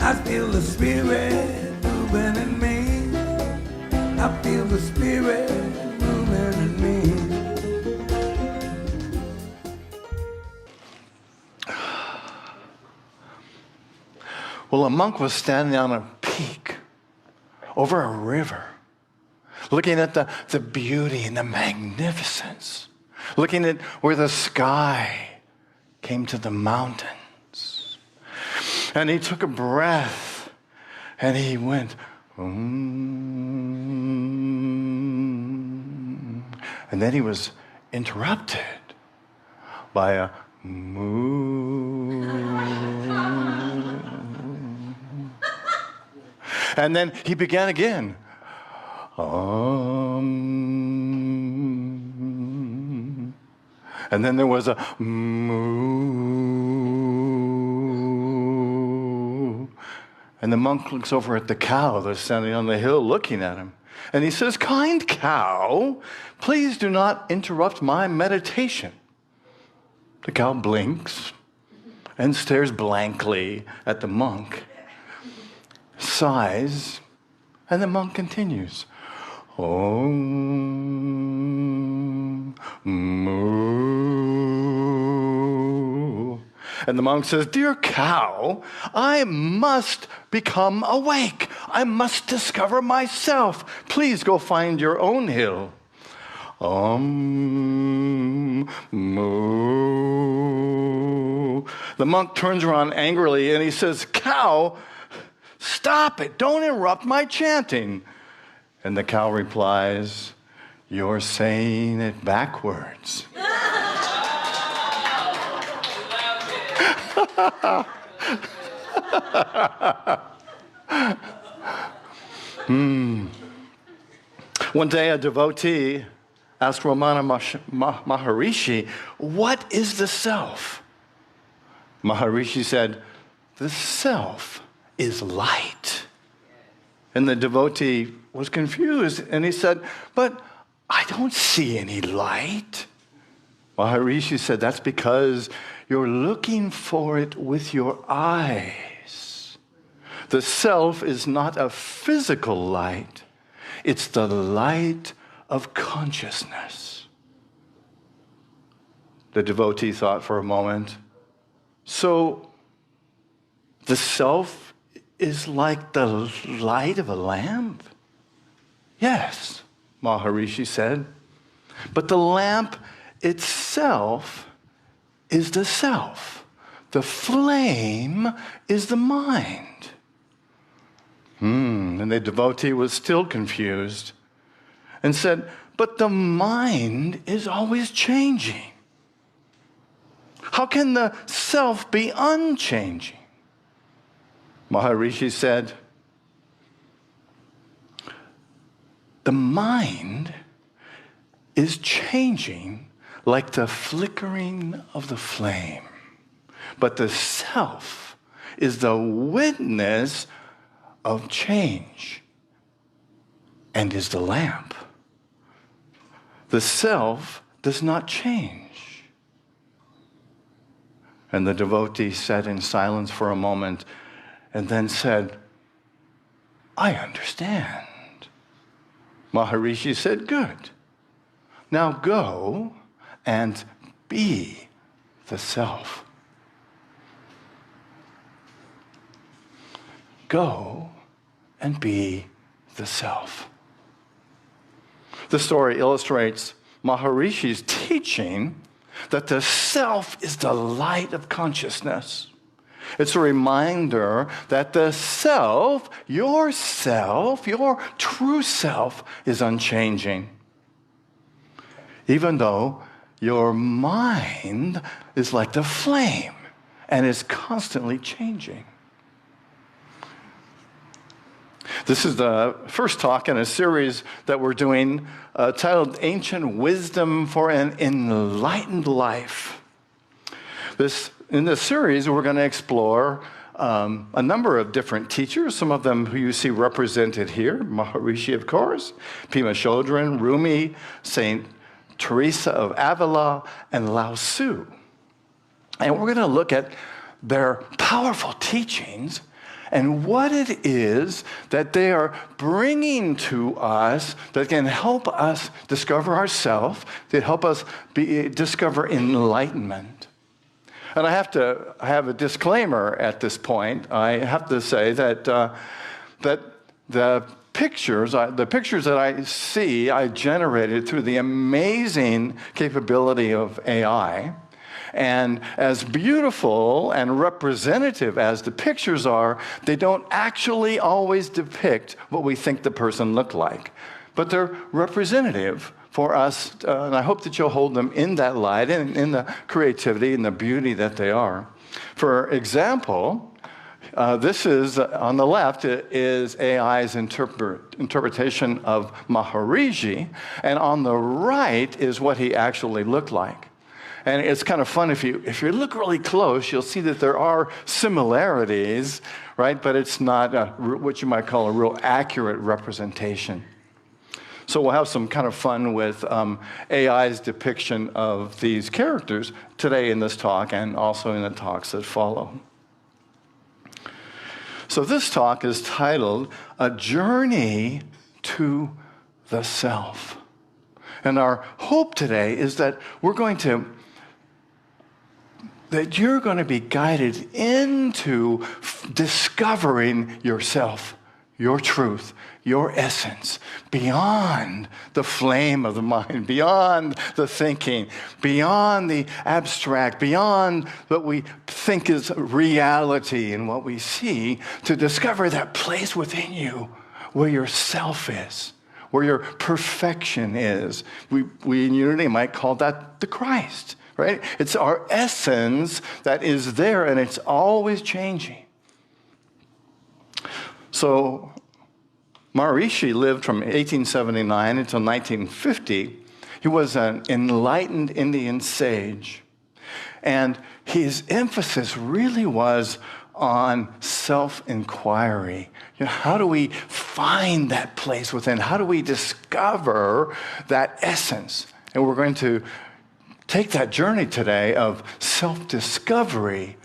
I feel the Spirit moving in me. I feel the Spirit moving in me. Well, a monk was standing on a peak over a river, looking at the beauty and the magnificence, looking at where the sky came to the mountains. And he took a breath and he went, and then he was interrupted by a moo. And then he began again. And then there was a moo. And the monk looks over at the cow that's standing on the hill looking at him. And he says, "Kind cow, please do not interrupt my meditation." The cow blinks and stares blankly at the monk, sighs, and the monk continues. Moo. And the monk says, "Dear cow, I must become awake. I must discover myself. Please go find your own hill." Moo. The monk turns around angrily and he says, "Cow, stop it. Don't interrupt my chanting." And the cow replies, "You're saying it backwards." One day a devotee asked Ramana Maharshi, "What is the self?" Maharishi said, "The self is light." And the devotee was confused, and he said, "But I don't see any light." Maharishi said, "That's because you're looking for it with your eyes. The self is not a physical light. It's the light of consciousness." The devotee thought for a moment, "So the self is like the light of a lamp?" "Yes," Maharishi said, "but the lamp itself is the self. The flame is the mind." And the devotee was still confused and said, "But the mind is always changing. How can the self be unchanging?" Maharishi said, "The mind is changing like the flickering of the flame, but the self is the witness of change and is the lamp. The self does not change." And the devotee sat in silence for a moment and then said, "I understand." Maharishi said, "Good. Now go and be the self." Go and be the self. The story illustrates Maharishi's teaching that the self is the light of consciousness. It's a reminder that the self, your true self, is unchanging. Even though your mind is like the flame and is constantly changing. This is the first talk in a series that we're doing titled Ancient Wisdom for an Enlightened Life. In this series, we're going to explore a number of different teachers, some of them who you see represented here, Maharishi, of course, Pema Chodron, Rumi, St. Teresa of Avila, and Lao Tzu. And we're going to look at their powerful teachings and what it is that they are bringing to us that can help us discover ourselves, that help us discover enlightenment. And I have a disclaimer at this point. I have to say that the pictures that I see, I generated through the amazing capability of AI. And as beautiful and representative as the pictures are, they don't actually always depict what we think the person looked like. But they're representative for us, and I hope that you'll hold them in that light and in the creativity and the beauty that they are. For example, this is, on the left, is AI's interpretation of Maharishi, and on the right is what he actually looked like. And it's kind of fun, if you look really close, you'll see that there are similarities, right? But it's not what you might call a real accurate representation. So we'll have some kind of fun with AI's depiction of these characters today in this talk and also in the talks that follow. So this talk is titled, A Journey to the Self. And our hope today is that you're going to be guided into discovering yourself, your truth, your essence, beyond the flame of the mind, beyond the thinking, beyond the abstract, beyond what we think is reality and what we see, to discover that place within you where your self is, where your perfection is. We in Unity might call that the Christ, right? It's our essence that is there, and it's always changing. So Maharishi lived from 1879 until 1950. He was an enlightened Indian sage. And his emphasis really was on self-inquiry. How do we find that place within? How do we discover that essence? And we're going to take that journey today of self-discovery,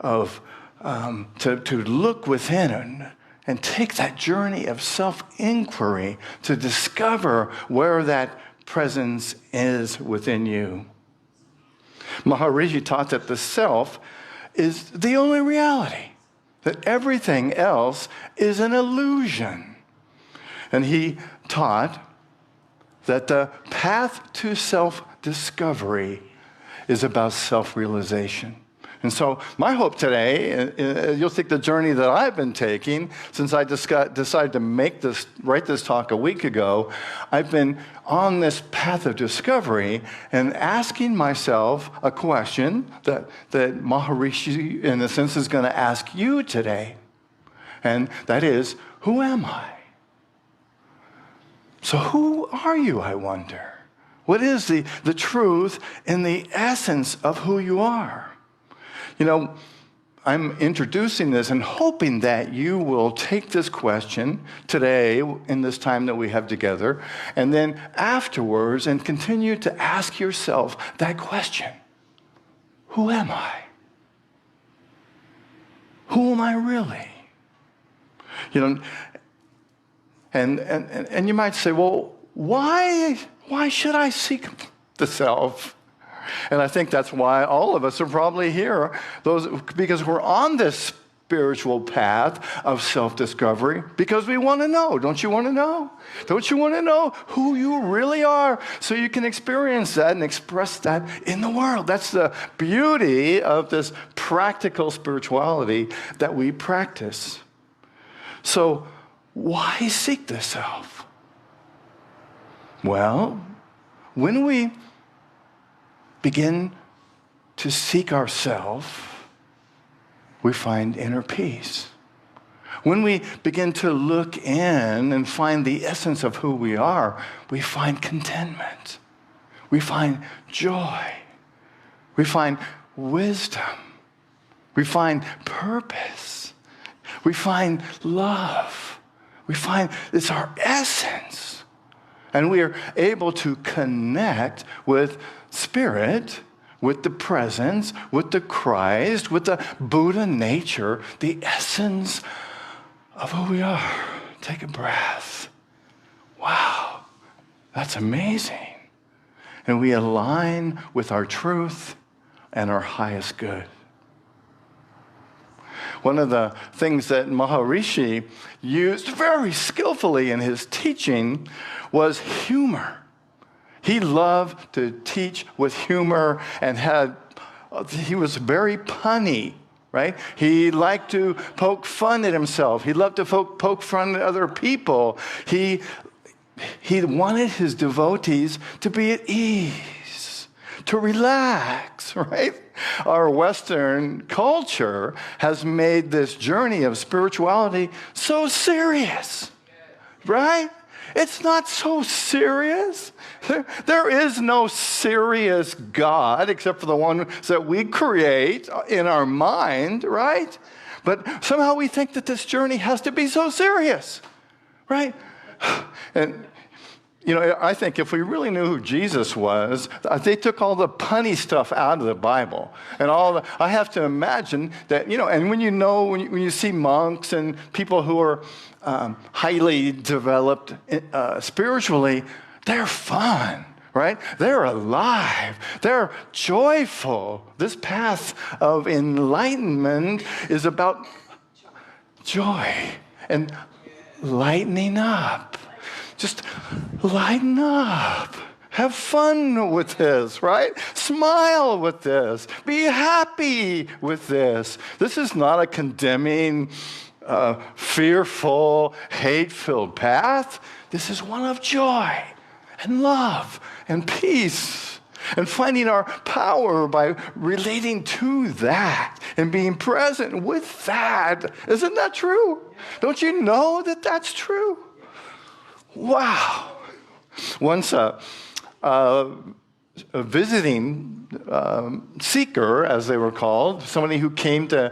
of to look within and take that journey of self-inquiry to discover where that presence is within you. Maharishi taught that the self is the only reality, that everything else is an illusion. And he taught that the path to self-discovery is about self-realization. And so my hope today, you'll take the journey that I've been taking since I decided to write this talk a week ago. I've been on this path of discovery and asking myself a question that Maharishi, in a sense, is going to ask you today. And that is, who am I? So who are you, I wonder? What is the truth and the essence of who you are? You know, I'm introducing this and hoping that you will take this question today in this time that we have together, and then afterwards and continue to ask yourself that question. Who am I? Who am I really? You know, and you might say, well, why should I seek the self? And I think that's why all of us are probably here, because we're on this spiritual path of self-discovery, because we want to know. Don't you want to know? Don't you want to know who you really are so you can experience that and express that in the world? That's the beauty of this practical spirituality that we practice. So why seek the self? Well, when we begin to seek ourselves, we find inner peace. When we begin to look in and find the essence of who we are, we find contentment. We find joy. We find wisdom. We find purpose. We find love. We find it's our essence. And we are able to connect with Spirit, with the presence, with the Christ, with the Buddha nature, the essence of who we are. Take a breath. Wow, that's amazing. And we align with our truth and our highest good. One of the things that Maharishi used very skillfully in his teaching was humor. He loved to teach with humor and he was very punny, right? He liked to poke fun at himself. He loved to poke fun at other people. He wanted his devotees to be at ease, to relax, right? Our Western culture has made this journey of spirituality so serious, right? It's not so serious. There is no serious God except for the one that we create in our mind, right? But somehow we think that this journey has to be so serious, right? And I think if we really knew who Jesus was, they took all the punny stuff out of the Bible. And I have to imagine that, and when you see monks and people who are highly developed spiritually, they're fun, right? They're alive. They're joyful. This path of enlightenment is about joy and lightening up. Just lighten up. Have fun with this, right? Smile with this. Be happy with this. This is not a condemning, fearful, hate-filled path. This is one of joy and love and peace and finding our power by relating to that and being present with that. Isn't that true? Don't you know that that's true? Wow. Once a visiting seeker, as they were called, somebody who came to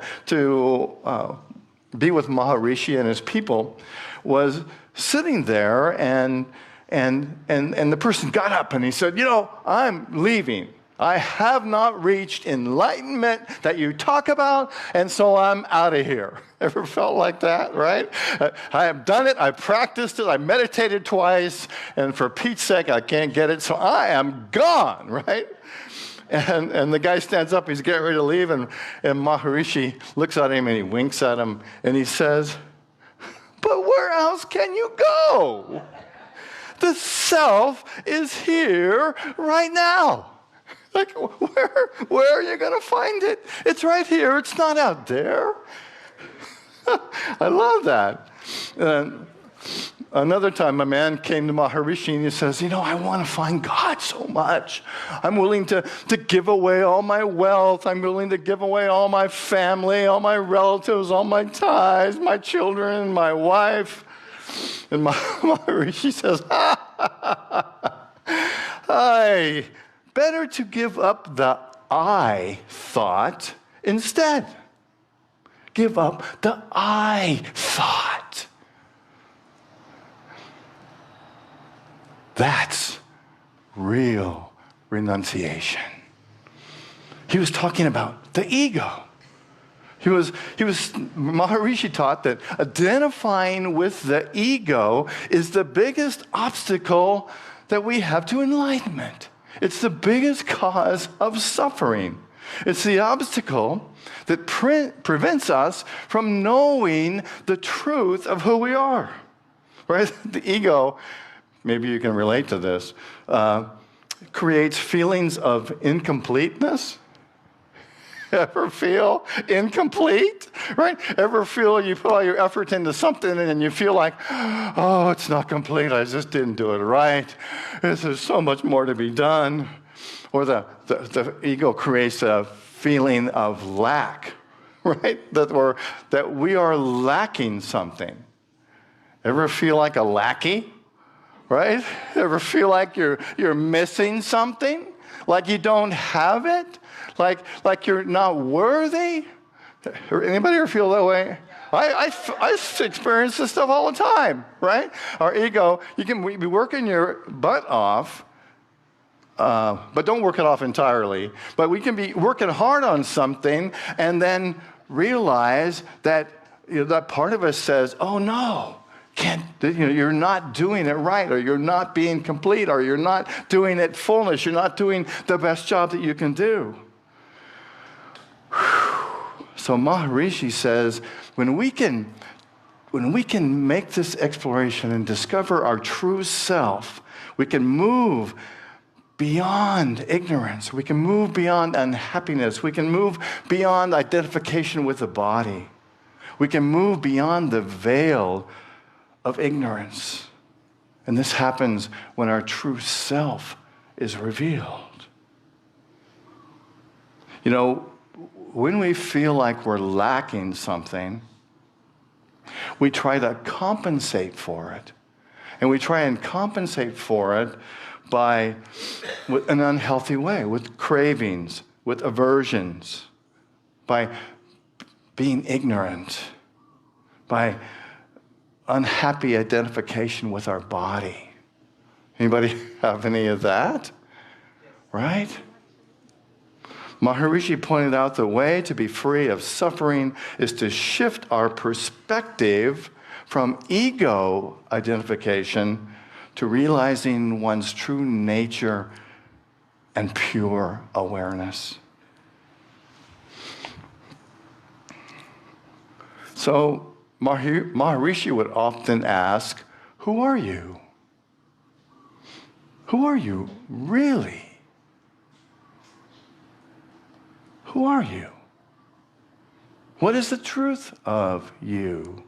be with Maharishi and his people, was sitting there and the person got up and he said, I'm leaving. I have not reached enlightenment that you talk about, and so I'm out of here. Ever felt like that, right? I have done it. I practiced it. I meditated twice, and for Pete's sake, I can't get it, so I am gone, right? And the guy stands up. He's getting ready to leave, and Maharishi looks at him, and he winks at him, and he says, but where else can you go? The self is here right now. Like, where are you going to find it? It's right here. It's not out there. I love that. Another time, a man came to Maharishi and he says, I want to find God so much. I'm willing to give away all my wealth. I'm willing to give away all my family, all my relatives, all my ties, my children, my wife. And Maharishi says, Hi. Better to give up the I thought instead. Give up the I thought. That's real renunciation. He was talking about the ego. Maharishi taught that identifying with the ego is the biggest obstacle that we have to enlightenment. It's the biggest cause of suffering. It's the obstacle that prevents us from knowing the truth of who we are. Right? The ego, maybe you can relate to this, creates feelings of incompleteness. Ever feel incomplete? Right? Ever feel you put all your effort into something and you feel like, oh, it's not complete. I just didn't do it right. There's so much more to be done. Or the ego creates a feeling of lack, right? That we are lacking something. Ever feel like a lackey? Right? Ever feel like you're missing something? Like you don't have it? Like you're not worthy? Anybody ever feel that way? I experience this stuff all the time, right? Our ego, you can be working your butt off, but don't work it off entirely. But we can be working hard on something and then realize that that part of us says, oh no, you're not doing it right, or you're not being complete, or you're not doing it fullness, you're not doing the best job that you can do. So Maharishi says, when we can make this exploration and discover our true self, we can move beyond ignorance. We can move beyond unhappiness. We can move beyond identification with the body. We can move beyond the veil of ignorance. And this happens when our true self is revealed. When we feel like we're lacking something, we try to compensate for it. And we try and compensate for it with an unhealthy way, with cravings, with aversions, by being ignorant, by unhappy identification with our body. Anybody have any of that? Right? Maharishi pointed out the way to be free of suffering is to shift our perspective from ego identification to realizing one's true nature and pure awareness. So Maharishi would often ask, who are you? Who are you really? Who are you? What is the truth of you?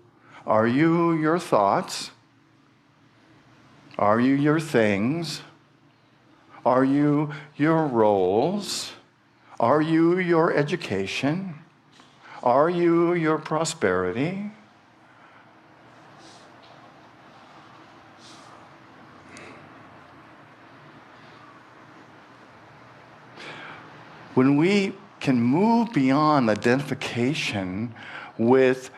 Are you your thoughts? Are you your things? Are you your roles? Are you your education? Are you your prosperity? When we can move beyond identification with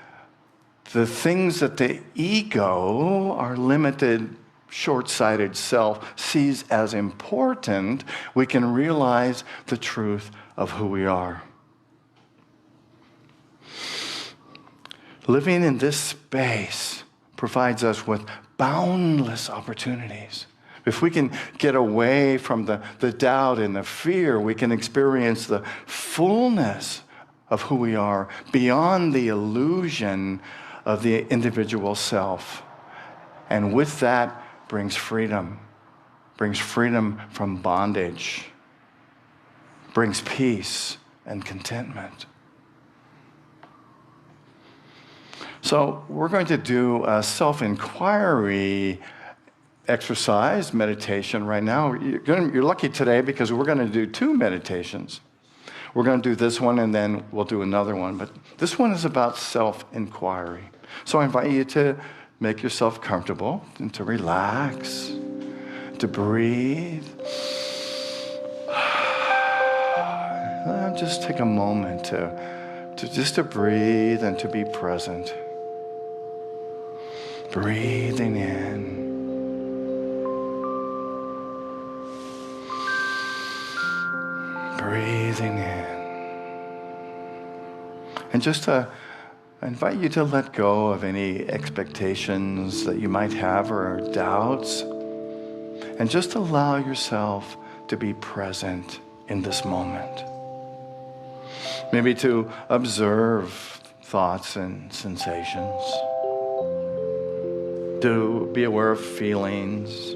the things that the ego, our limited, short-sighted self, sees as important, we can realize the truth of who we are. Living in this space provides us with boundless opportunities. If we can get away from the doubt and the fear, we can experience the fullness of who we are beyond the illusion of the individual self. And with that brings freedom from bondage, brings peace and contentment. So we're going to do a self-inquiry exercise, meditation right now. You're lucky today because we're going to do 2 meditations. We're going to do this one and then we'll do another one. But this one is about self-inquiry. So I invite you to make yourself comfortable and to relax, to breathe. Just take a moment to breathe and to be present. Breathing in. Breathing in. And just I invite you to let go of any expectations that you might have or doubts. And just allow yourself to be present in this moment. Maybe to observe thoughts and sensations. To be aware of feelings.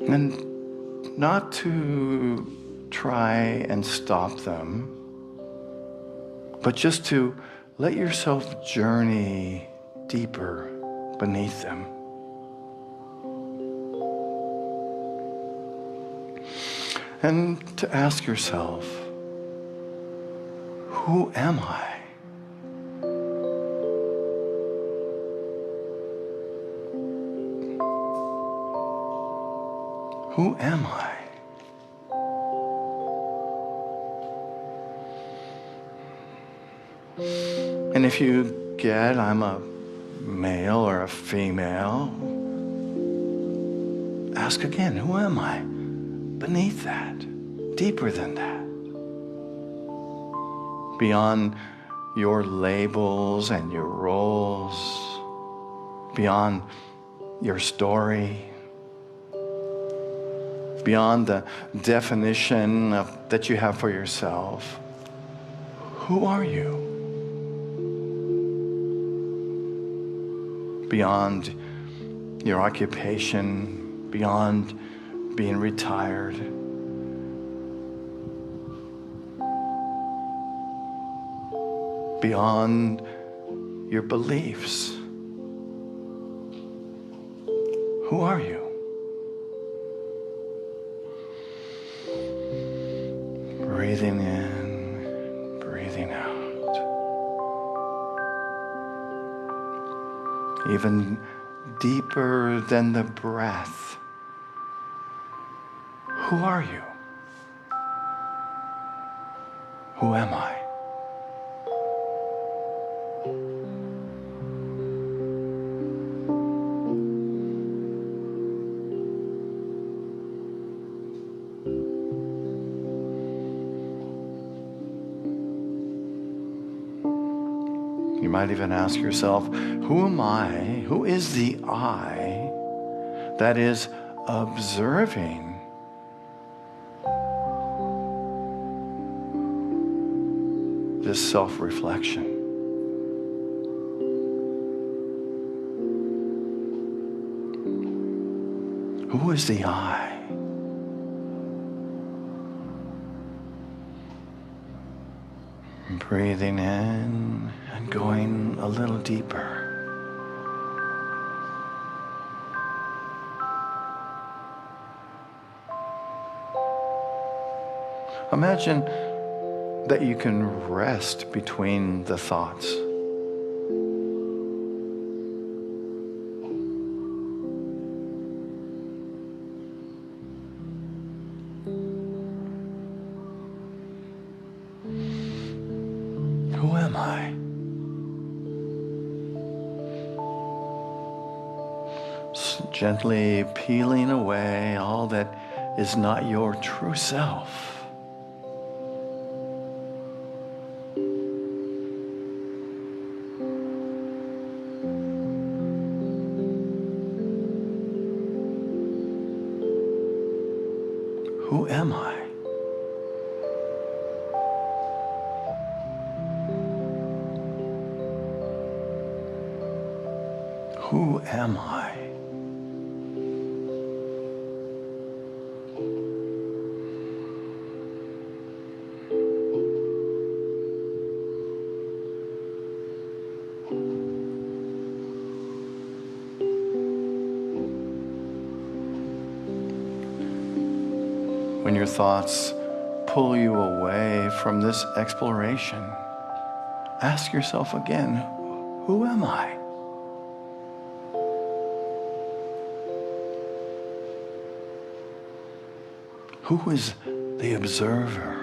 And not to try and stop them, but just to let yourself journey deeper beneath them. And to ask yourself, who am I? Who am I? And if you get, I'm a male or a female, ask again, who am I? Beneath that, deeper than that. Beyond your labels and your roles, beyond your story, beyond the definition that you have for yourself. Who are you? Beyond your occupation, beyond being retired. Beyond your beliefs. Who are you? Breathing in, breathing out. Even deeper than the breath. Who are you? Who am I? You might even ask yourself, who am I? Who is the I that is observing this self-reflection? Who is the I? Breathing in and going a little deeper. Imagine that you can rest between the thoughts. Who am I? Gently peeling away all that is not your true self. Who am I? Who am I? When your thoughts pull you away from this exploration, ask yourself again, who am I? Who is the observer?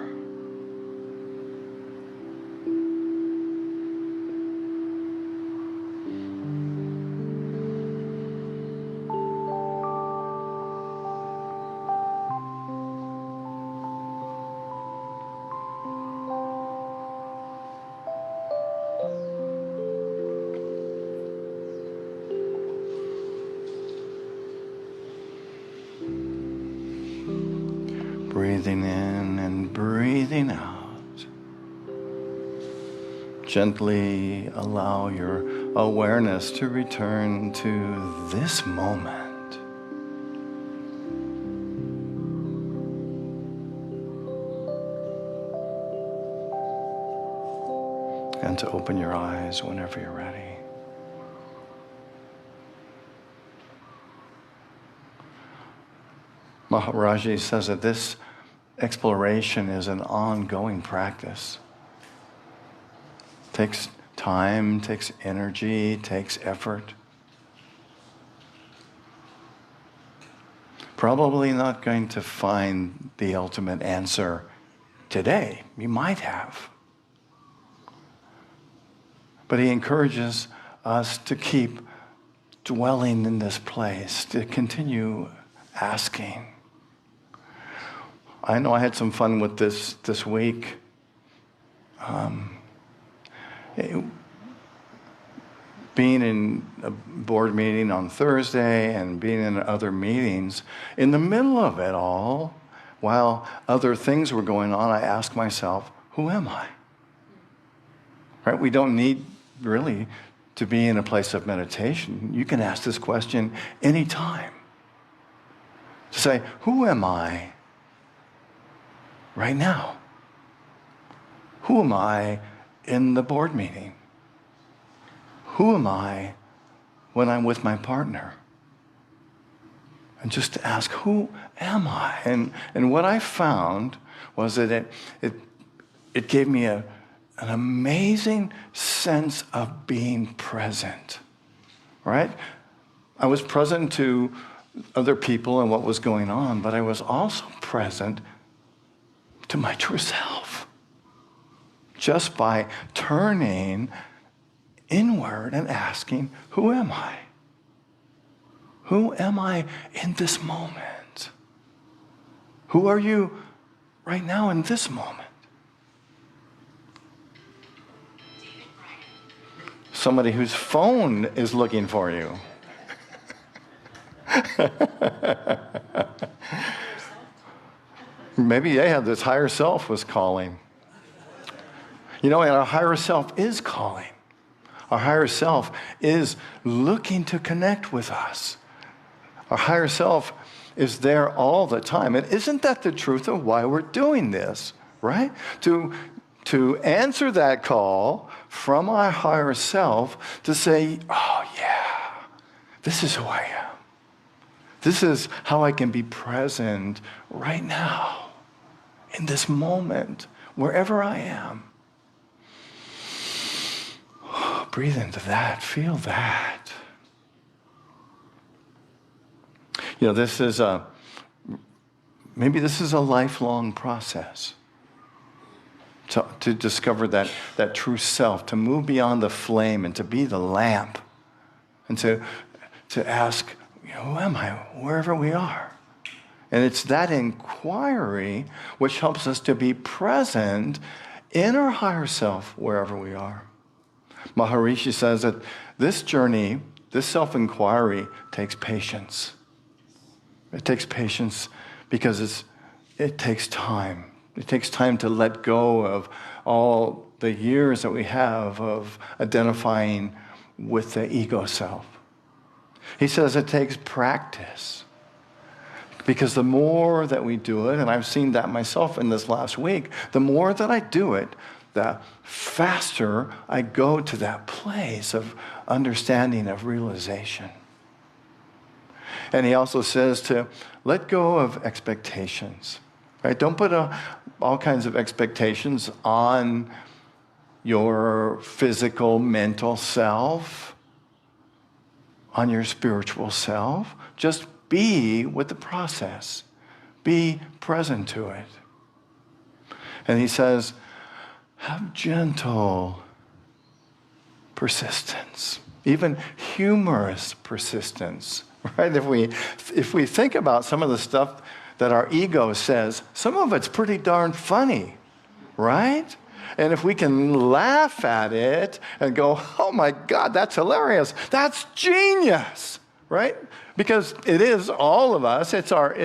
Breathing in and breathing out. Gently allow your awareness to return to this moment. And to open your eyes whenever you're ready. Maharaji says that this exploration is an ongoing practice. Takes time, takes energy, takes effort. Probably not going to find the ultimate answer today. You might have. But he encourages us to keep dwelling in this place, to continue asking. I know I had some fun with this week. Being in a board meeting on Thursday and being in other meetings, in the middle of it all, while other things were going on, I asked myself, who am I? Right? We don't need really to be in a place of meditation. You can ask this question anytime. To say, who am I right now? Who am I in the board meeting? Who am I when I'm with my partner? And just to ask, who am I? And what I found was that it gave me an amazing sense of being present, right? I was present to other people and what was going on, but I was also present to my true self. Just by turning inward and asking, who am I? Who am I in this moment? Who are you right now in this moment? Somebody whose phone is looking for you. Maybe they have this higher self was calling. You know, and our higher self is calling. Our higher self is looking to connect with us. Our higher self is there all the time. And isn't that the truth of why we're doing this, right? To answer that call from our higher self to say, oh yeah, this is who I am. This is how I can be present right now, in this moment, wherever I am. Breathe into that, feel that. You know, maybe this is a lifelong process to discover that true self, to move beyond the flame and to be the lamp, and to ask, you know, who am I, wherever we are? And it's that inquiry which helps us to be present in our higher self wherever we are. Maharishi says that this journey, this self-inquiry, takes patience. It takes patience because it takes time. It takes time to let go of all the years that we have of identifying with the ego self. He says it takes practice. Because the more that we do it, and I've seen that myself in this last week, the more that I do it, the faster I go to that place of understanding, of realization. And he also says to let go of expectations. Right? Don't put all kinds of expectations on your physical, mental self, on your spiritual self. Just be with the process. Be present to it. And he says, have gentle persistence, even humorous persistence, right? If we think about some of the stuff that our ego says, some of it's pretty darn funny, right? And if we can laugh at it and go, oh my God, that's hilarious, that's genius, right? Because it is all of us. It's our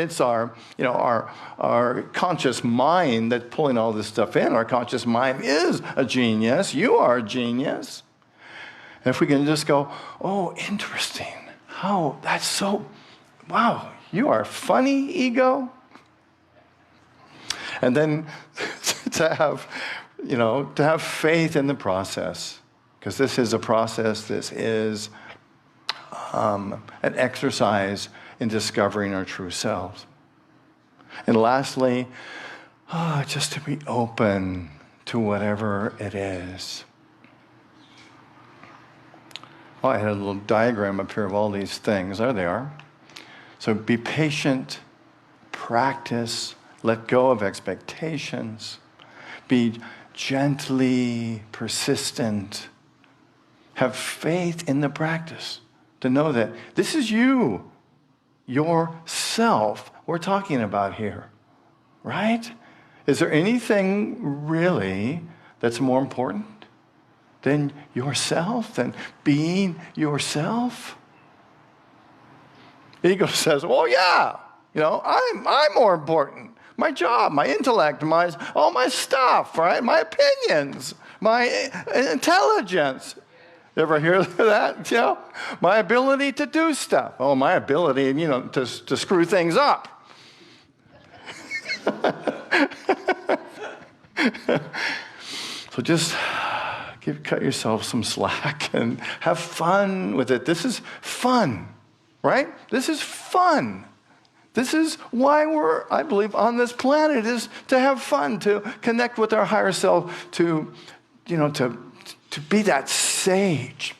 conscious mind that's pulling all this stuff in. Our conscious mind is a genius. You are a genius. And if we can just go, oh, interesting. How that's so, wow, you are funny, ego. And then to have faith in the process, because this is a process. This is an exercise in discovering our true selves. And lastly, just to be open to whatever it is. Oh, I had a little diagram up here of all these things. There they are. So be patient, practice, let go of expectations, be gently persistent, have faith in the practice. To know that this is you, yourself, we're talking about here, right? Is there anything really that's more important than yourself, than being yourself? Ego says, well, yeah, I'm more important. My job, my intellect, all my stuff, right? My opinions, my intelligence. You ever hear that? My ability to do stuff. Oh, my ability, to screw things up. So just cut yourself some slack and have fun with it. This is fun, right? This is fun. This is why we're, I believe, on this planet, is to have fun, to connect with our higher self, to be that sage,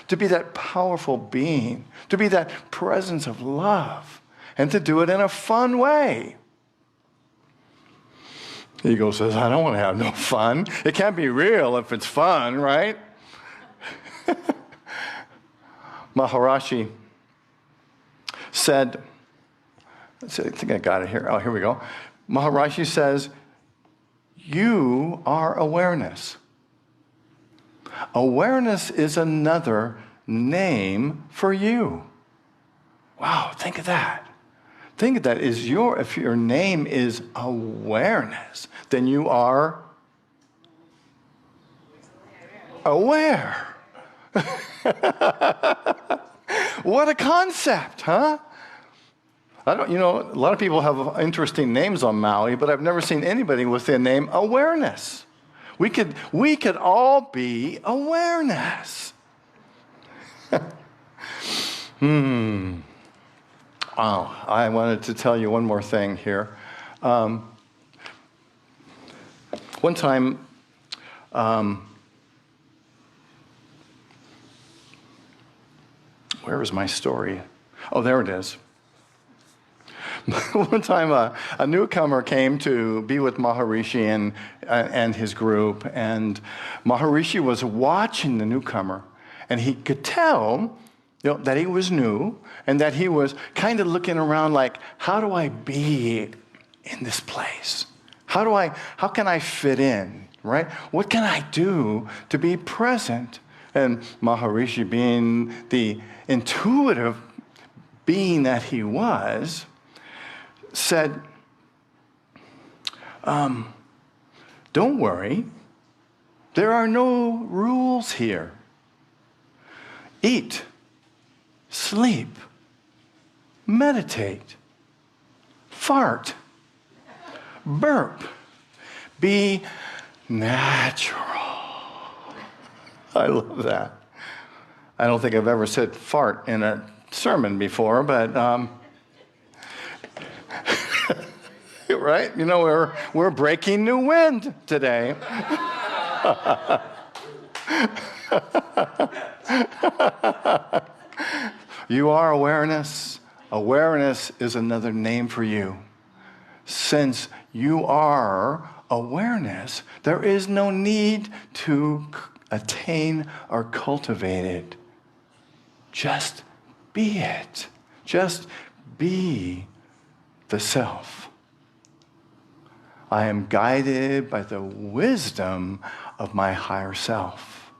to be that powerful being, to be that presence of love, and to do it in a fun way. Ego says, I don't want to have no fun. It can't be real if it's fun, right? Maharashi said, I think I got it here. Oh, here we go. Maharashi says, you are awareness. Awareness is another name for you. Wow, think of that. Think of that. If your name is awareness, then you are aware. What a concept, huh? A lot of people have interesting names on Maui, but I've never seen anybody with the name awareness. We could all be awareness. Oh, I wanted to tell you one more thing here. One time, where is my story? Oh, there it is. One time, a newcomer came to be with Maharishi and his group, and Maharishi was watching the newcomer, and he could tell that he was new, and that he was kind of looking around like, how do I be in this place? How can I fit in, right? What can I do to be present? And Maharishi, being the intuitive being that he was, said, don't worry, there are no rules here. Eat, sleep, meditate, fart, burp, be natural. I love that. I don't think I've ever said fart in a sermon before, but right? We're breaking new wind today. You are awareness. Awareness is another name for you. Since you are awareness, there is no need to attain or cultivate it. Just be it. Just be the self. I am guided by the wisdom of my higher self.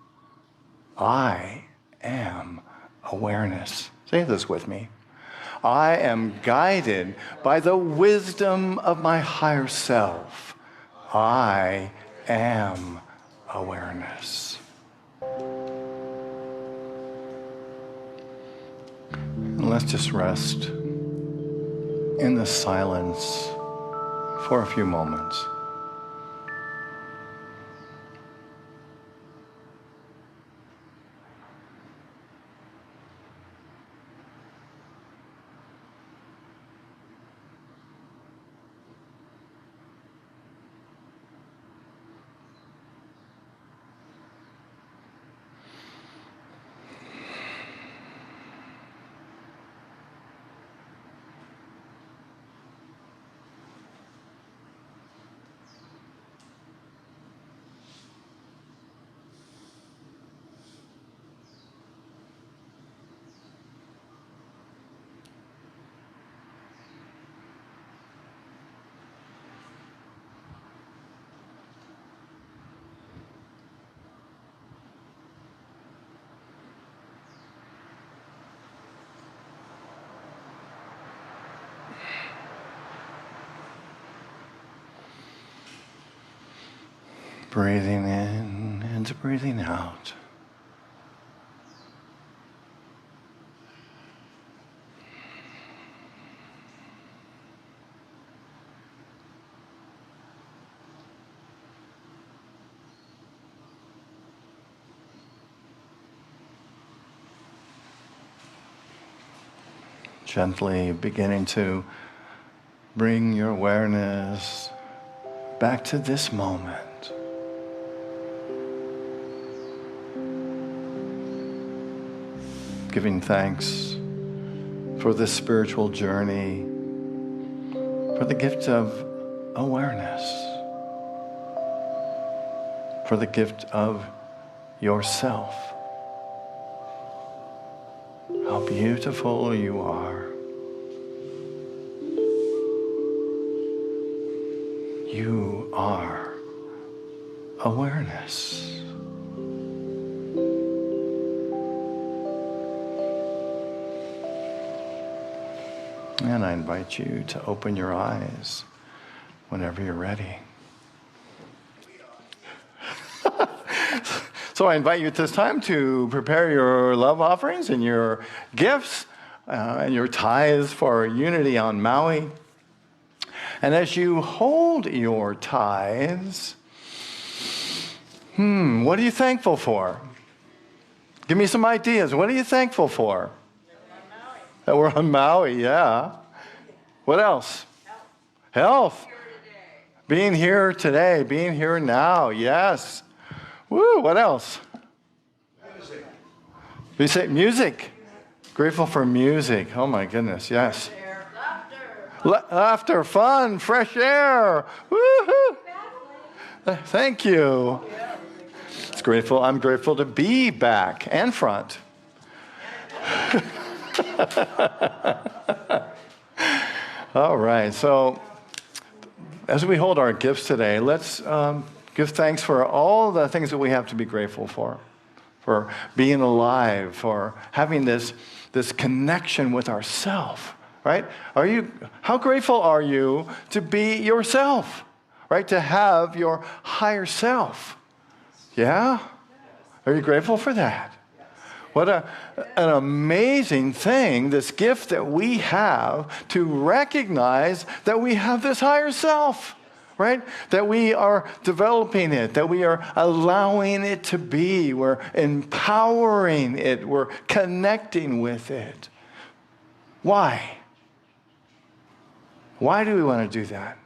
I am awareness. Say this with me. I am guided by the wisdom of my higher self. I am awareness. And let's just rest in the silence for a few moments. breathing in and breathing out. Gently beginning to bring your awareness back to this moment. Giving thanks for this spiritual journey, for the gift of awareness, for the gift of yourself. How beautiful you are. You are awareness. And I invite you to open your eyes whenever you're ready. So I invite you at this time to prepare your love offerings and your gifts and your tithes for unity on Maui. And as you hold your tithes, what are you thankful for? Give me some ideas. What are you thankful for? That we're on Maui, yeah. What else? Health. Being here today, being here now, yes. Woo, what else? Music. You say music. Grateful for music. Oh my goodness, yes. Laughter, fun, fresh air. Woo-hoo. Thank you. It's grateful. I'm grateful to be back and front. All right, so as we hold our gifts today, let's give thanks for all the things that we have to be grateful for being alive, for having this connection with ourself, right? How grateful are you to be yourself, right? To have your higher self. Yeah? Are you grateful for that? What an amazing thing, this gift that we have to recognize that we have this higher self, right? That we are developing it, that we are allowing it to be, we're empowering it, we're connecting with it. Why? Why do we want to do that?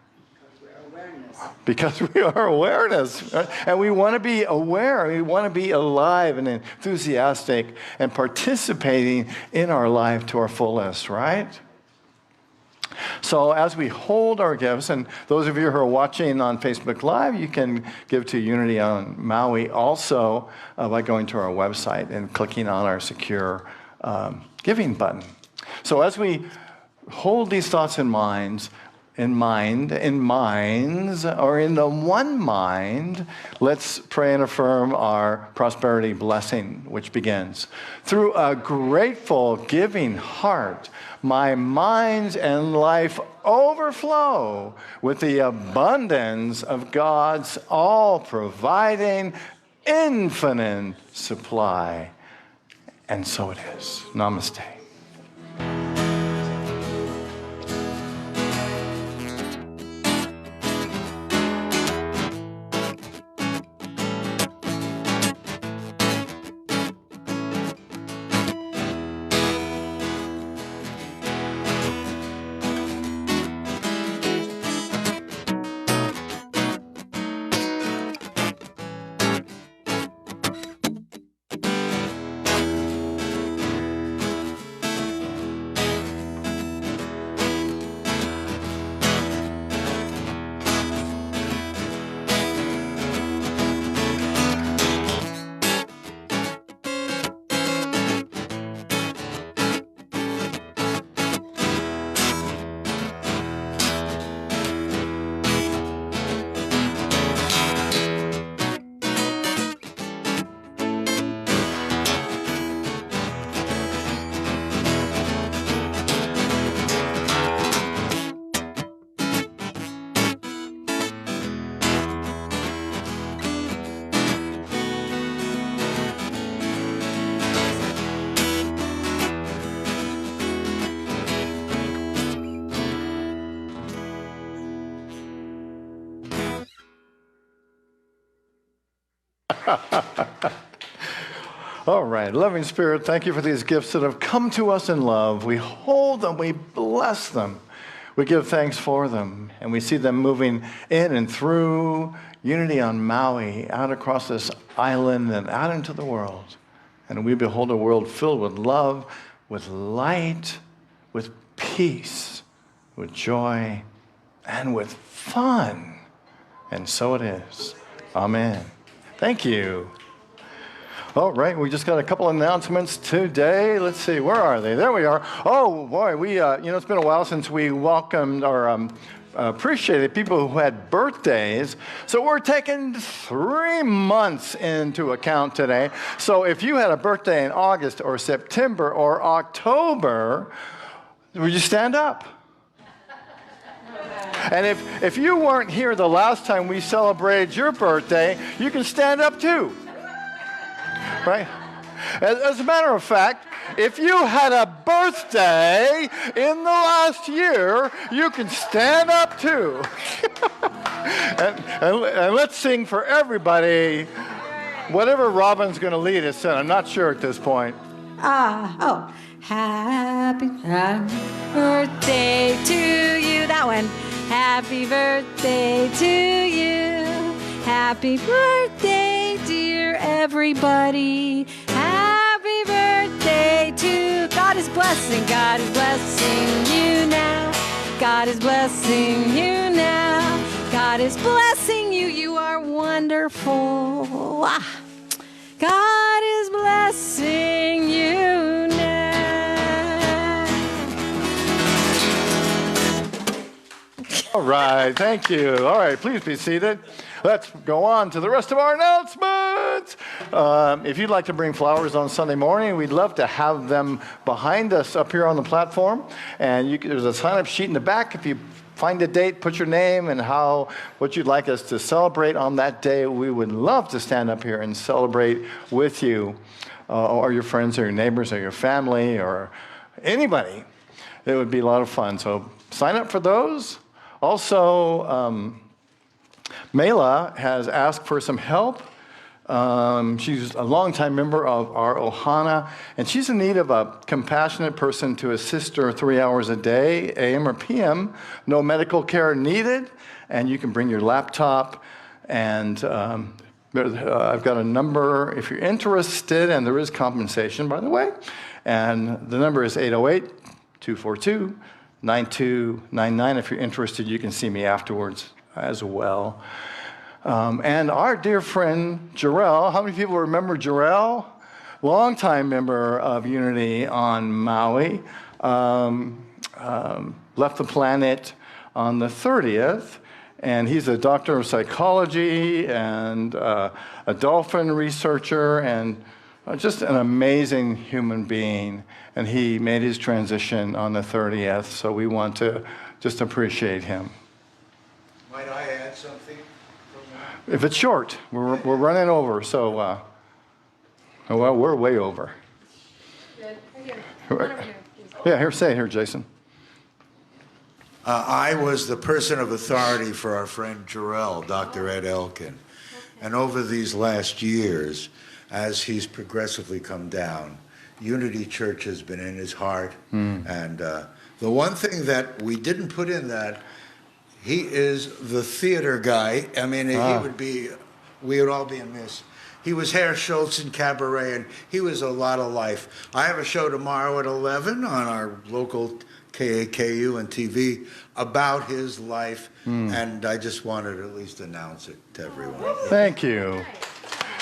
Because we are awareness. Right? And we want to be aware. We want to be alive and enthusiastic and participating in our life to our fullest, right? So as we hold our gifts, and those of you who are watching on Facebook Live, you can give to Unity on Maui also by going to our website and clicking on our secure giving button. So as we hold these thoughts in minds, or in the one mind, let's pray and affirm our prosperity blessing, which begins. Through a grateful, giving heart, my mind and life overflow with the abundance of God's all-providing, infinite supply. And so it is. Namaste. All right, loving Spirit, thank you for these gifts that have come to us in love. We hold them, we bless them, we give thanks for them, and we see them moving in and through unity on Maui, out across this island and out into the world. And we behold a world filled with love, with light, with peace, with joy, and with fun. And so it is. Amen. Thank you. All right, we just got a couple announcements today. Let's see, where are they? There we are. Oh, boy, it's been a while since we welcomed or appreciated people who had birthdays. So we're taking 3 months into account today. So if you had a birthday in August or September or October, would you stand up? And if you weren't here the last time we celebrated your birthday, you can stand up too. Right? As a matter of fact, if you had a birthday in the last year, you can stand up too. and let's sing for everybody whatever Robin's going to lead us in. I'm not sure at this point. Happy birthday to you. That one. Happy birthday to you. Happy birthday, dear everybody. Happy birthday to God is blessing. God is blessing you now. God is blessing you now. God is blessing you. You are wonderful. God is blessing you now. All right, thank you. All right, please be seated. Let's go on to the rest of our announcements. If you'd like to bring flowers on Sunday morning, we'd love to have them behind us up here on the platform. And there's a sign-up sheet in the back. If you find a date, put your name and what you'd like us to celebrate on that day. We would love to stand up here and celebrate with you, or your friends or your neighbors or your family or anybody. It would be a lot of fun. So sign up for those. Also, Mela has asked for some help. She's a longtime member of our Ohana, and she's in need of a compassionate person to assist her 3 hours a day, AM or PM. No medical care needed, and you can bring your laptop. And I've got a number if you're interested, and there is compensation, by the way. And the number is 808-242-9299. If you're interested, you can see me afterwards as well. And our dear friend Jarrell, how many people remember Jarrell? Longtime member of Unity on Maui, left the planet on the 30th, and he's a doctor of psychology and a dolphin researcher and just an amazing human being. And he made his transition on the 30th, so we want to just appreciate him. Might I add something? If it's short, we're running over, so well, we're way over. Good. Right here. Come on over here, please. Yeah, say it here, Jason. I was the person of authority for our friend Jarrell, Dr. Ed Elkin. And over these last years, as he's progressively come down, Unity Church has been in his heart. And the one thing that we didn't put in that, he is the theater guy. I mean, we would all be amiss. He was Herr Schultz in Cabaret, and he was a lot of life. I have a show tomorrow at 11 on our local KAKU and TV about his life, and I just wanted to at least announce it to everyone. Thank you.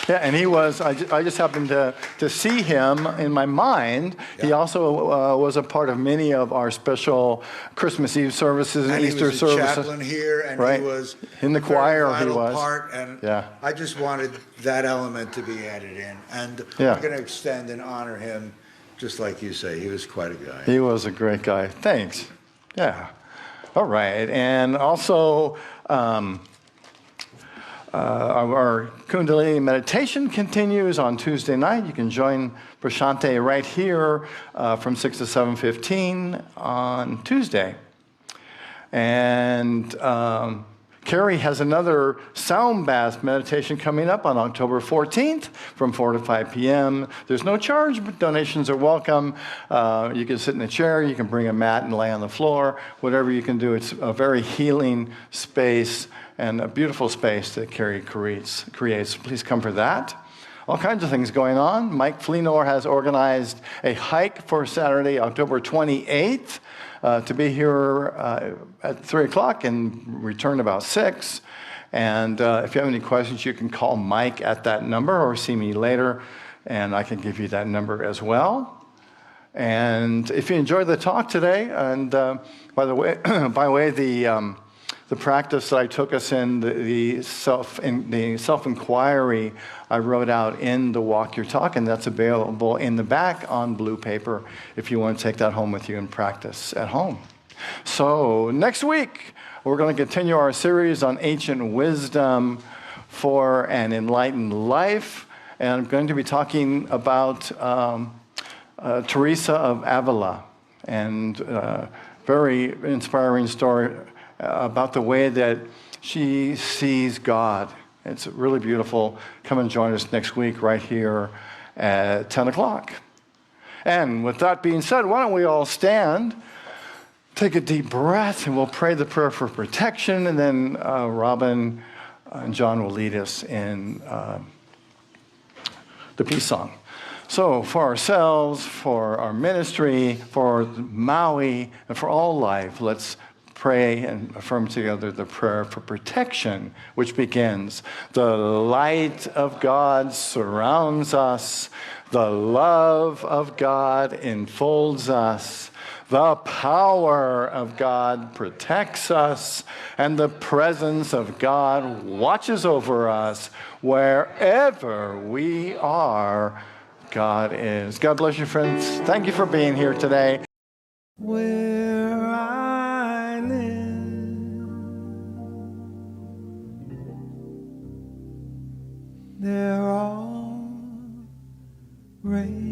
Yeah, and he was, I just happened to see him in my mind. Yeah. He also was a part of many of our special Christmas Eve services and Easter services. And he was a chaplain here, and right? He was in the choir. He was part, and yeah. I just wanted that element to be added in. And we're going to extend and honor him, just like you say. He was quite a guy. He was a great guy. Thanks. Yeah. All right. And also, our Kundalini meditation continues on Tuesday night. You can join Prashante right here from 6 to 7:15 on Tuesday. And Carrie has another sound bath meditation coming up on October 14th from 4 to 5 p.m. There's no charge, but donations are welcome. You can sit in a chair, you can bring a mat and lay on the floor, whatever you can do. It's a very healing space and a beautiful space that Carrie creates. Please come for that. All kinds of things going on. Mike Fleenor has organized a hike for Saturday, October 28th. To be here at 3 o'clock and return about 6. And if you have any questions, you can call Mike at that number or see me later, and I can give you that number as well. And if you enjoyed the talk today, and by the way, the practice that I took us in, the self-inquiry I wrote out in the Walk Your Talk, and that's available in the back on blue paper if you want to take that home with you and practice at home. So next week, we're going to continue our series on ancient wisdom for an enlightened life, and I'm going to be talking about Teresa of Avila, and very inspiring story about the way that she sees God. It's really beautiful. Come and join us next week right here at 10 o'clock. And with that being said, why don't we all stand, take a deep breath, and we'll pray the prayer for protection, and then Robin and John will lead us in the peace song. So for ourselves, for our ministry, for Maui, and for all life, let's pray and affirm together the prayer for protection, which begins, the light of God surrounds us, the love of God enfolds us, the power of God protects us, and the presence of God watches over us wherever we are. God is. God bless you, friends. Thank you for being here today. Where I live, there are rain.